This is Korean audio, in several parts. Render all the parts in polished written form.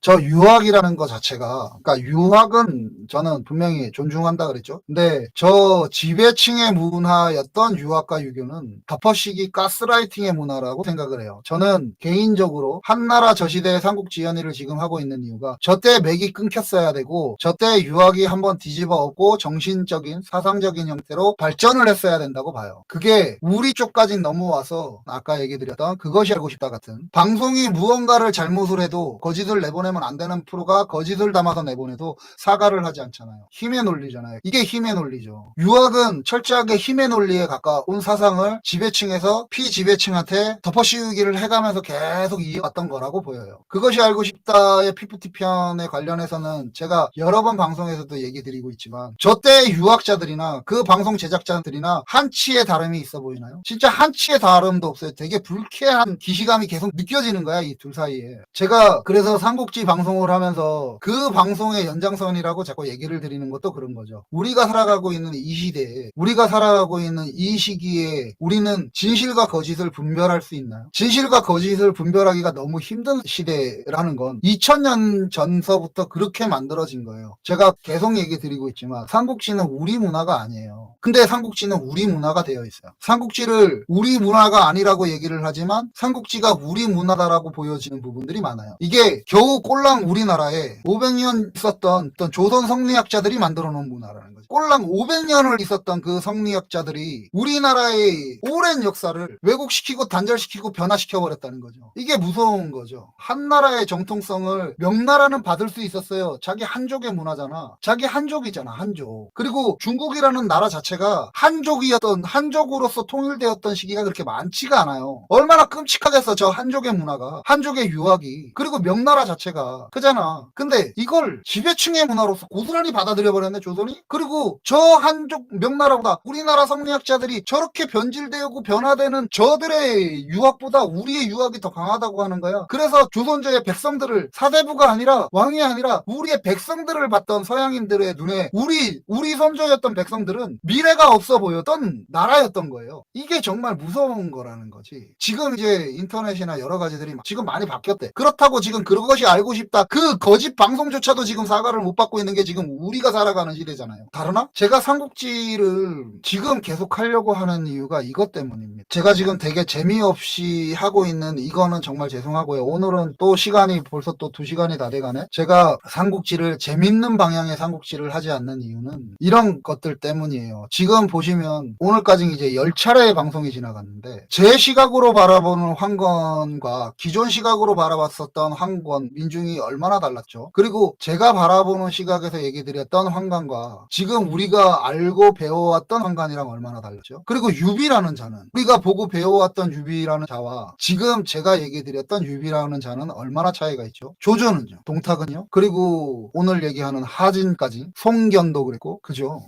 저 유학이라는 거 자체가, 그러니까 유학은 저는 분명히 존중한다 그랬죠. 근데 저 지배층의 문화였던 유학과 유교는 덮어씌기 가스라이팅의 문화라고 생각을 해요. 저는 개인적으로 한나라 저 시대의 삼국지연의를 지금 하고 있는 이유가 저 때 맥이 끊겼어야 되고 저 때 유학이 한번 뒤집어 엎고 정신적인 사상적인 형태로 발전을 했어야 된다고 봐요. 그게 우리 쪽까지 넘어와서 아까 얘기 드렸던 그것이 알고 싶다 같은, 방송이 무언가를 잘못을 해도 거짓을 내보내면 안 되는 프로가 거짓을 담아서 내보내도 사과를 하지 않잖아요. 힘의 논리잖아요. 이게 힘의 논리죠. 유학은 철저하게 힘의 논리에 가까운 사상을 지배층에서 피지배층한테 덮어씌우기를 해가면서 계속 이어왔던 거라고 보여요. 그것이 알고 싶다의 PPT 편에 관련해서는 제가 여러 번 방송에서도 얘기 드리고 있지만 저 때 유학자들이나 그 방송 제작자들이나 한치의 다름이 있어 보이나요? 진짜 한치의 다름도 없어요. 되게 불쾌한 기시감이 계속 느껴지는 거야, 이 둘 사이에. 제가 그래서 삼국지 방송을 하면서 그 방송의 연장선이라고 자꾸 얘기를 드리는 것도 그런 거죠. 우리가 살아가고 있는 이 시대에, 우리가 살아가고 있는 이 시기에 우리는 진실과 거짓을 분별할 수 있나요? 진실과 거짓을 분별하기가 너무 힘든 시대라는 건 2000년 전서부터 그렇게 만들어진 거예요. 제가 계속 얘기 드리고 있지만 삼국지는 우리 문화가 아니에요. 근데 삼국지는 우리 문화가 되어 있어요. 삼국지를 우리 문화가 아니라고 얘기를 하지만 삼국지가 우리 문화다라고 보여지는 부분들이 많아요. 이게 겨우 꼴랑 우리나라에 500년 있었던 어떤 조선 성리학자들이 만들어 놓은 문화라는 거죠. 꼴랑 500년을 있었던 그 성리학자들이 우리나라의 오랜 역사를 왜곡시키고 단절시키고 변화시켜 버렸다는 거죠. 이게 무서운 거죠. 한나라의 정통성을 명나라는 받을 수 있었어요. 자기 한족의 문화잖아. 자기 한족이잖아, 한족. 그리고 중국이라는 나라 자체가 한족이었던, 한족으로서 통일되었던 시기가 그렇게 많지가 않아요. 얼마나 끔찍하겠어, 저 한족의 문화가, 한족의 유학이. 그리고 명나라 자체가 그잖아. 근데 이걸 지배층의 문화로서 고스란히 받아들여 버렸네, 조선이. 그리고 저 한족 명나라보다 우리나라 성리학자들이 저렇게 변질되고 변화되는 저들의 유학보다 우리의 유학이 더 강하다고 하는 거야. 그래서 조선조의 백성들을, 사대부가 아니라 왕이 아니라 우리의 백성들을 봤던 서양인들의 눈에 우리 선조였던 백성들은 미래가 없어 보였던 나라였던 거예요. 이게 정말 무서운 거라는 거지. 지금 이제 인터넷이나 여러 가지들이 지금 많이 바뀌었대. 그렇다고 지금 그것이 알고 싶다, 그 거짓 방송조차도 지금 사과를 못 받고 있는 게 지금 우리가 살아가는 시대잖아요. 다르나? 제가 삼국지를 지금 계속 하려고 하는 이유가 이것 때문입니다. 제가 지금 되게 재미없이 하고 있는 이거는 정말 죄송하고요. 오늘은 또 시간이 벌써 또 2시간이 다 돼가네. 제가 삼국지를 재밌는 방향의 삼국지를 하지 않는 이유는 이런 것들 때문이에요. 지금 보시면 오늘까지 이제 10차례의 방송이 지나갔는데 제 시각으로 바라보는 황건과 기존 시각으로 바라봤었던 황건, 민중이 얼마나 달랐죠. 그리고 제가 바라보는 시각에서 얘기 드렸던 황관과 지금 우리가 알고 배워왔던 황관이랑 얼마나 달랐죠. 그리고 유비라는 자는, 우리가 보고 배워왔던 유비라는 자와 지금 제가 얘기 드렸던 유비라는 자는 얼마나 차이가 있죠. 조조는요, 동탁은요, 그리고 오늘 얘기하는 하진까지, 송견도 그랬고, 그죠.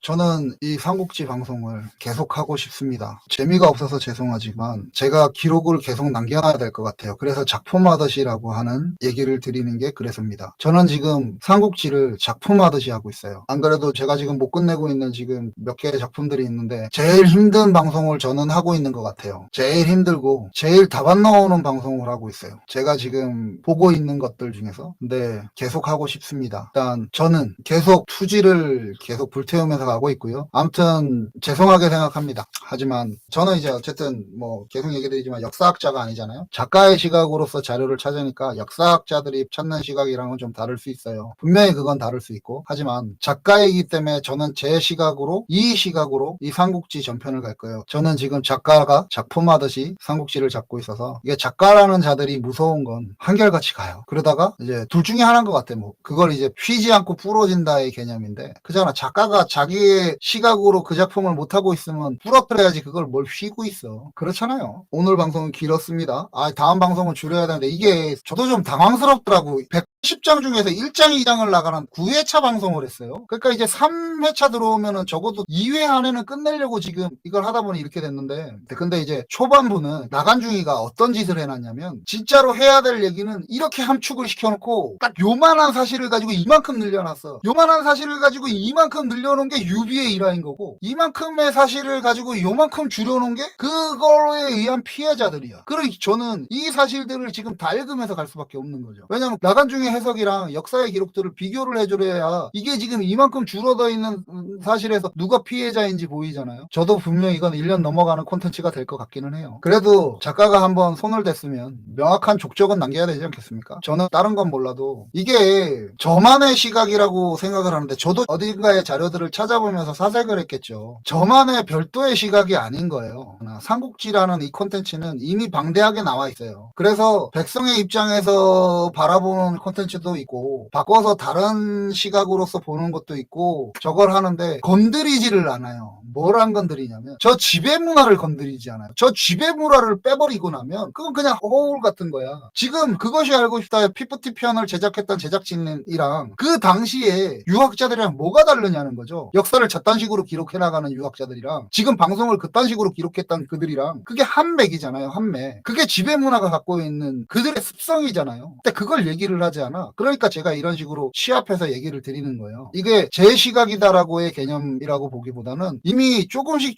저는 이 삼국지 방송을 계속하고 싶습니다. 재미가 없어서 죄송하지만 제가 기록을 계속 남겨놔야 될 것 같아요. 그래서 작품하듯이라고 하는 얘기를 드리는 게 그래서입니다. 저는 지금 삼국지를 작품하듯이 하고 있어요. 안 그래도 제가 지금 못 끝내고 있는 지금 몇 개의 작품들이 있는데 제일 힘든 방송을 저는 하고 있는 것 같아요. 제일 힘들고 제일 답 안 나오는 방송을 하고 있어요. 제가 지금 보고 있는 것들 중에서. 근데 계속 하고 싶습니다. 일단 저는 계속 투지를 계속 불태우면서 가고 있고요. 아무튼 죄송하게 생각합니다. 하지만 저는 이제 어쨌든 뭐 계속 얘기드리지만 역사학자가 아니잖아요. 작가의 시각으로서 자료를 찾으니까 역사학자들이 찾는 시각이랑은 좀 다를 수 있어요. 분명히 그건 다를 수 있고, 하지만 작가이기 때문에 저는 제 시각으로, 이 시각으로 이 삼국지 전편을 갈 거예요. 저는 지금 작가가 작품하듯이 삼국지를 잡고 있어서 이게 작가라는 자들이 무서운 건 한결같이 가요. 그러다가 이제 둘 중에 하나인 것 같아. 뭐 그걸 이제 휘지 않고 부러진다의 개념인데, 그잖아. 작가가 자기의 시각으로 그 작품을 못하고 있으면 부러뜨려야지 그걸 뭘 휘고 있어. 그렇잖아요. 오늘 방송은 길었습니다. 다음 방송은 줄여야 되는데 이게 저도 좀 당황스럽더라고. 10장 중에서 1장, 2장을 나가는 9회차 방송을 했어요. 그러니까 이제 3회차 들어오면은 적어도 2회 안에는 끝내려고 지금 이걸 하다 보니 이렇게 됐는데, 근데 이제 초반부는 나간중이가 어떤 짓을 해놨냐면, 진짜로 해야 될 얘기는 이렇게 함축을 시켜놓고 딱 요만한 사실을 가지고 이만큼 늘려놨어. 요만한 사실을 가지고 이만큼 늘려놓은 게 유비의 일화인 거고, 이만큼의 사실을 가지고 요만큼 줄여놓은 게 그거에 의한 피해자들이야. 그러니 저는 이 사실들을 지금 다 읽으면서 갈 수밖에 없는 거죠. 왜냐면 나간중의 해석이랑 역사의 기록들을 비교를 해줘야 이게 지금 이만큼 줄어져 있는 사실에서 누가 피해자인지 보이잖아요. 저도 분명 이건 1년 넘어가는 콘텐츠가 될 것 같기는 해요. 그래도 작가가 한번 손을 댔으면 명확한 족적은 남겨야 되지 않겠습니까? 저는 다른 건 몰라도 이게 저만의 시각이라고 생각을 하는데, 저도 어딘가의 자료들을 찾아보면서 사색을 했겠죠. 저만의 별도의 시각이 아닌 거예요. 삼국지라는 이 콘텐츠는 이미 방대하게 나와 있어요. 그래서 백성의 입장에서 바라보는 콘텐츠도 있고, 바꿔서 다른 시각으로서 보는 것도 있고, 저걸 하는데 건드리지를 않아요. 뭘 안 건드리냐면 저 지배 문화를 건드리지 않아요. 저 지배 문화를 빼버리고 나면 그건 그냥 허울 같은 거야. 지금 그것이 알고 싶다 PPT 편을 제작했던 제작진이랑 그 당시에 유학자들이랑 뭐가 다르냐는 거죠. 역사를 저딴 식으로 기록해 나가는 유학자들이랑 지금 방송을 그딴 식으로 기록했던 그들이랑, 그게 한 맥이잖아요. 한 맥. 그게 지배 문화가 갖고 있는 그들의 습성이잖아요. 근데 그걸 얘기를 하지 않아. 그러니까 제가 이런 식으로 취합해서 얘기를 드리는 거예요. 이게 제 시각이다라고의 개념이라고 보기보다는 이미 조금씩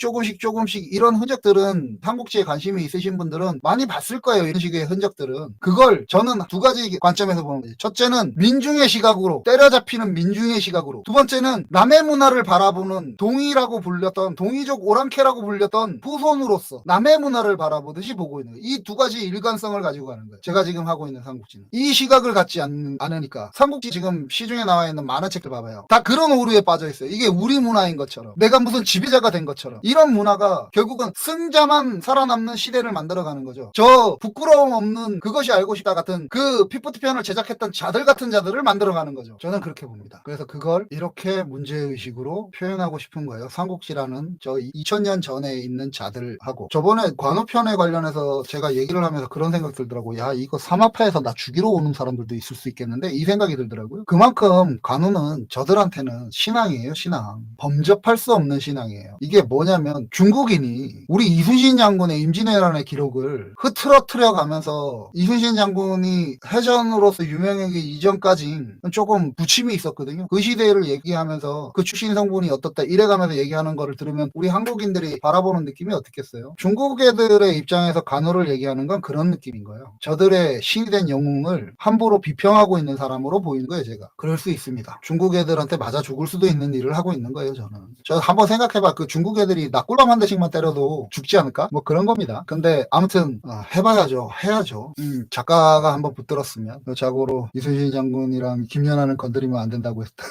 이런 흔적들은, 삼국지에 관심이 있으신 분들은 많이 봤을 거예요. 이런 식의 흔적들은. 그걸 저는 두 가지 관점에서 보는 거죠. 첫째는 민중의 시각으로, 때려잡히는 민중의 시각으로. 두 번째는 남의 문화를 바라보는, 동이라고 불렸던, 동이족 오랑캐라고 불렸던 후손으로서 남의 문화를 바라보듯이 보고 있는 거예요. 이 두 가지 일관성을 가지고 가는 거예요. 제가 지금 하고 있는 삼국지는. 이 시각을 갖지 않으니까. 삼국지 지금 시중에 나와 있는 만화 책들 봐봐요. 다 그런 오류에 빠져 있어요. 이게 우리 문화인 것처럼, 내가 무슨 지배자가 된 것처럼. 이런 문화가 결국은 승자만 살아남는 시대를 만들어가는 거죠. 저 부끄러움 없는 그것이 알고 싶다 같은 그 PPT 편을 제작했던 자들 같은 자들을 만들어가는 거죠. 저는 그렇게 봅니다. 그래서 그걸 이렇게 문제의식으로 표현하고 싶은 거예요. 삼국지라는 저 2000년 전에 있는 자들하고. 저번에 관우편에 관련해서 제가 얘기를 하면서 그런 생각 들더라고요. 야, 이거 삼합파에서 나 죽이러 오는 사람들도 있을 수 있겠는데, 이 생각이 들더라고요. 그만큼 관우는 저들한테는 신앙이에요. 신앙. 범접할 수 없는 신앙이에요. 이게 뭐냐면, 중국인이 우리 이순신 장군의 임진왜란의 기록을 흐트러트려 가면서, 이순신 장군이 해전으로서 유명하기 이전까지 조금 부침이 있었거든요. 그 시대를 얘기하면서 그 출신 성분이 어떻다 이래가면서 얘기하는 거를 들으면 우리 한국인들이 바라보는 느낌이 어떻겠어요? 중국 애들의 입장에서 간호를 얘기하는 건 그런 느낌인 거예요. 저들의 신이 된 영웅을 함부로 비평하고 있는 사람으로 보이는 거예요. 제가 그럴 수 있습니다. 중국 애들한테 맞아 죽을 수도 있는 일을 하고 있는 거예요. 저는. 저 한번 생각해봐. 그 중국 애들이 낙골람 한 대씩만 때려도 죽지 않을까? 뭐 그런 겁니다. 근데 아무튼 해봐야죠. 해야죠. 작가가 한번 붙들었으면. 자고로 이순신 장군이랑 김연아는 건드리면 안 된다고 했다.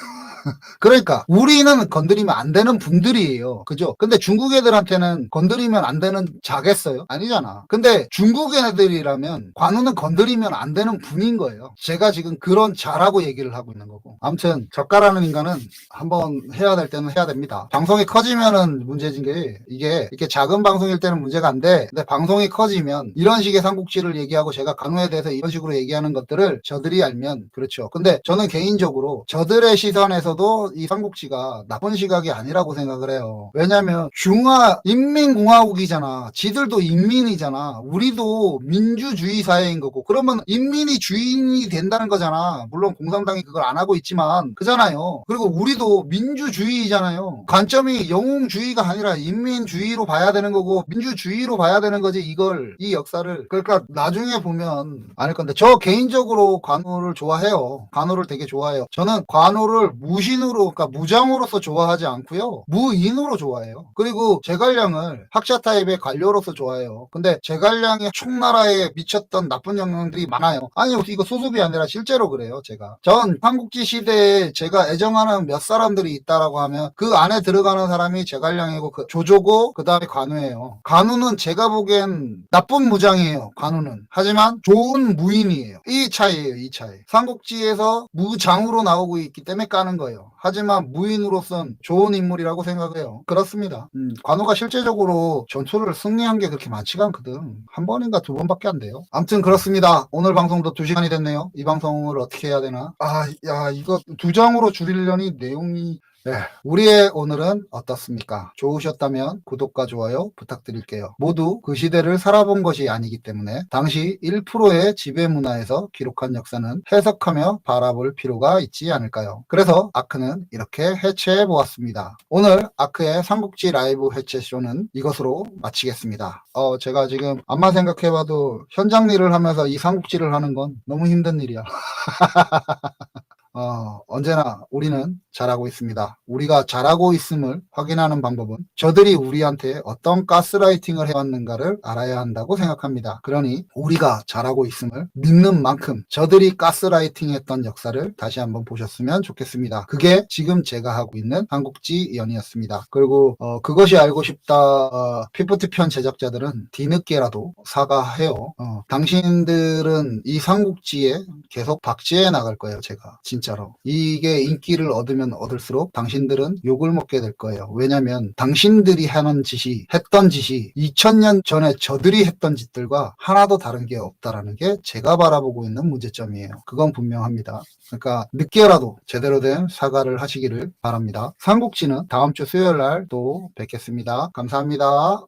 그러니까 우리는 건드리면 안 되는 분들이에요. 그죠? 근데 중국 애들한테는 건드리면 안 되는 자겠어요? 아니잖아. 근데 중국 애들이라면 관우는 건드리면 안 되는 분인 거예요. 제가 지금 그런 자라고 얘기를 하고 있는 거고. 아무튼 작가라는 인간은 한번 해야 될 때는 해야 됩니다. 방송이 커지면은 문제진 게, 이게 이렇게 작은 방송일 때는 문제가 안 돼. 근데 방송이 커지면 이런 식의 삼국지를 얘기하고 제가 관우에 대해서 이런 식으로 얘기하는 것들을 저들이 알면, 그렇죠. 근데 저는 개인적으로 저들의 시선에서도 이 삼국지가 나쁜 시각이 아니라고 생각을 해요. 왜냐면 인민공화국이잖아. 지들도 인민이잖아. 우리도 민주주의 사회인 거고. 그러면 인민이 주인이 된다는 거잖아. 물론 공산당이 그걸 안 하고 있지만 그잖아요. 그리고 우리도 민주주의잖아요. 관점이 영웅주의가 아니라 인민주의로 봐야 되는 거고, 민주주의로 봐야 되는 거지. 이 역사를. 그러니까 나중에 보면 아닐 건데, 저 개인적으로 관우를 좋아해요. 관우를 되게 좋아해요. 저는 관우를 무신으로, 그러니까 무장으로서 좋아하지 않고요, 무인으로 좋아해요. 그리고 제갈량을 학자 타입의 관료로서 좋아해요. 근데 제갈량이 총나라에 미쳤던 나쁜 영향들이 많아요. 아니, 이거 수습이 아니라 실제로 그래요. 전 삼국지 시대에 제가 애정하는 몇 사람들이 있다라고 하면 그 안에 들어가는 사람이 제갈량이고, 그 조조고, 그 다음에 관우예요. 관우는 제가 보기엔 나쁜 무장이에요. 관우는. 하지만 좋은 무인이에요. 이 차이예요. 이 차이. 삼국지에서 무장으로 나오고 있기 때문에 까는 거예요. 거예요. 하지만 무인으로선 좋은 인물이라고 생각해요. 그렇습니다. 관우가 실제적으로 전투를 승리한 게 그렇게 많지가 않거든. 한 번인가 두 번밖에 안 돼요. 아무튼 그렇습니다. 오늘 방송도 2시간이 됐네요. 이 방송을 어떻게 해야 되나? 야, 이거 2장으로 줄이려니 내용이 네, 우리의 오늘은 어떻습니까? 좋으셨다면 구독과 좋아요 부탁드릴게요. 모두 그 시대를 살아본 것이 아니기 때문에 당시 1%의 지배 문화에서 기록한 역사는 해석하며 바라볼 필요가 있지 않을까요? 그래서 아크는 이렇게 해체해 보았습니다. 오늘 아크의 삼국지 라이브 해체쇼는 이것으로 마치겠습니다. 제가 지금 암만 생각해봐도 현장 일을 하면서 이 삼국지를 하는 건 너무 힘든 일이야. 언제나 우리는 잘하고 있습니다. 우리가 잘하고 있음을 확인하는 방법은 저들이 우리한테 어떤 가스라이팅을 해왔는가를 알아야 한다고 생각합니다. 그러니 우리가 잘하고 있음을 믿는 만큼 저들이 가스라이팅 했던 역사를 다시 한번 보셨으면 좋겠습니다. 그게 지금 제가 하고 있는 삼국지 연이었습니다. 그리고 그것이 알고 싶다 피프티 편 제작자들은 뒤늦게라도 사과해요. 당신들은 이 삼국지에 계속 박제해 나갈 거예요. 제가 진짜로 이게 인기를 얻으면 얻을수록 당신들은 욕을 먹게 될 거예요. 왜냐면 당신들이 했던 짓이 2000년 전에 저들이 했던 짓들과 하나도 다른 게 없다라는 게 제가 바라보고 있는 문제점이에요. 그건 분명합니다. 그러니까 늦게라도 제대로 된 사과를 하시기를 바랍니다. 삼국지는 다음 주 수요일 날 또 뵙겠습니다. 감사합니다.